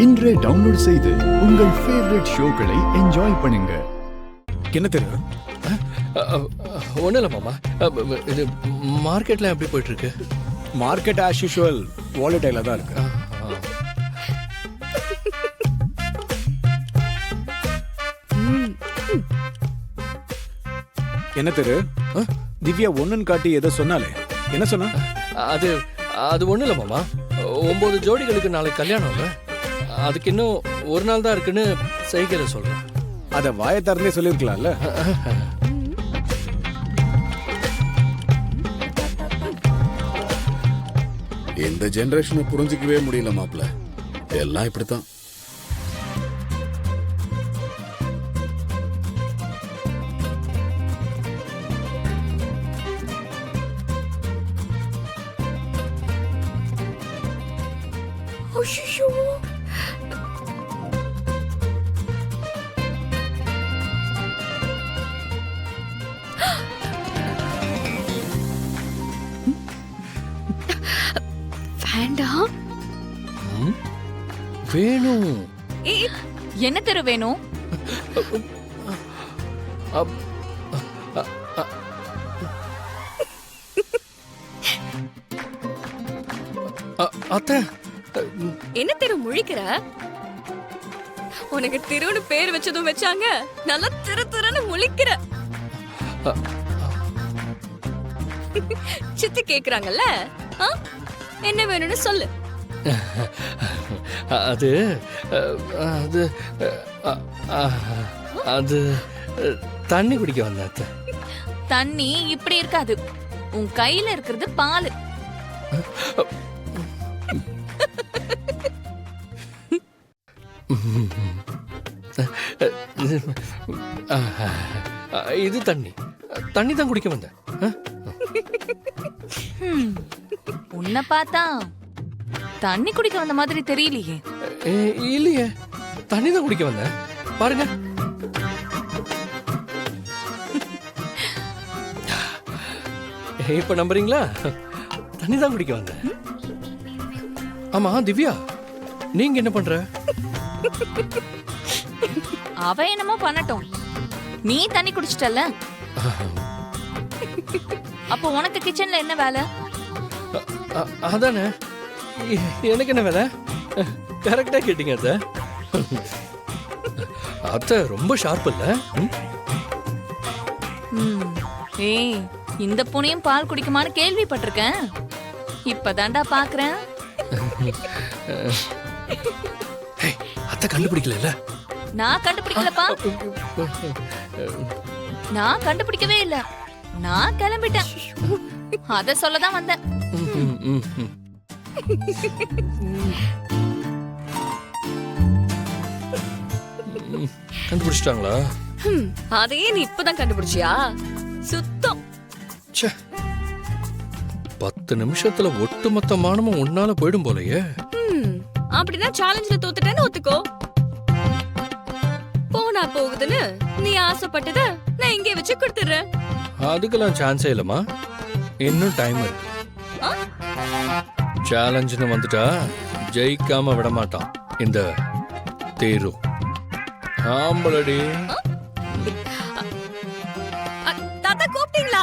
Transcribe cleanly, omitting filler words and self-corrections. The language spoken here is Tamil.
இன்றே டவுன்லோட் செய்து உங்கள் ஃபேவரட் ஷோக்களை என்ஜாய் பண்ணுங்க. என்ன தெரியும்? ஒன்றும் இல்லை மாமா. இது மார்க்கெட்டில் எப்படி போயிட்டு இருக்கு? மார்க்கெட் ஆஸ் யூஷுவல் வாலடைலாக தான் இருக்கு. என்ன தெரு? திவ்யா ஒன்னுன்னு காட்டி ஏதோ சொன்னாலே, என்ன சொன்னா? அது அது ஒன்றும் இல்லை மாமா. 9 ஜோடிகளுக்கு நாளைக்கு கல்யாணம் இல்லை, அதுக்கு இன்னும் ஒரு நாள் தான் இருக்குன்னு செய்கையில் சொல்கிறேன். அதை வாயை திறந்தே சொல்லியிருக்கலாம்ல. இந்த ஜெனரேஷனை புரிஞ்சிக்கவே முடியல மாப்ள. எல்லாம் இப்படித்தான். வேண்டாம். வேணும். என்ன தெரு வேணும்? அத்தை, என்ன தெரு முழிக்கிற? உனக்கு திருன்னு பேர் வச்சதும் வச்சாங்க, நல்லா திரு திருன்னு முழிக்கிற. சித்தி கேக்குறாங்கல்ல, என்ன வேணும்னு சொல்லு. அது அது அது தண்ணி குடிக்க வந்தேன் அத்தை. தண்ணி இப்படி இருக்காது, உன் கையில இருக்கிறது பால். இது தண்ணி தண்ணி தான் குடிக்க வந்தேன். உன்னை பார்த்தா தண்ணி குடிக்க வந்த மாதிரி தெரியலையே. இல்லையே, தண்ணி தான் குடிக்க வந்தேன். பாருங்க. இப்ப நம்புறீங்களா? தண்ணி தான் குடிக்க வந்தேன். ஆமா திவ்யா, நீங்க என்ன பண்ற? அவ என்னமோ பண்ணட்டும், நீ தண்ணி குடிச்சிட்டல்ல, அப்போ உனக்கு கிச்சன்ல என்ன வேலை? அதானே, எனக்கு என்ன வேலை? கரெக்டா கேட்டீங்க அத்தை. அத்தை ரொம்ப ஷார்ப் இல்ல? ஏய், இந்த பூனையும் பால் குடிக்குமான்னு கேள்விப்பட்டிருக்கேன், இப்பதான்டா பாக்குறேன். அத்தை கண்டுபிடிக்கல. நான் கண்டுபிடிக்கலப்பா, நான் கண்டுபிடிக்கவே இல்ல. நான் கிளம்பிட்டேன், அத சொல்லதான் வந்தேன். கண்டுபிடிச்சிட்டாங்களா? அதையே நீ இப்பதான் கண்டுபிடிச்சியா? சுத்தம். 10 நிமிஷத்துல ஒட்டுமொத்த மானமும் உன்னால போயிடும் போலயே. அப்படின்னா சேலஞ்சில தோத்துட்டேன்னு ஒத்துக்கோ. போனா போகுதுன்னு நீ ஆசைப்பட்டத நான் இங்கே வச்சு கொடுத்துறேன். அதுக்கெல்லாம் சான்ஸே இல்லம்மா, இன்னும் டைம் இருக்கு. சேலஞ்சுன்னு வந்துட்டா ஜெயிக்காம விட மாட்டான் இந்த தேரு. ஆம்பளடி. தாத்தா கூப்பிட்டீங்களா?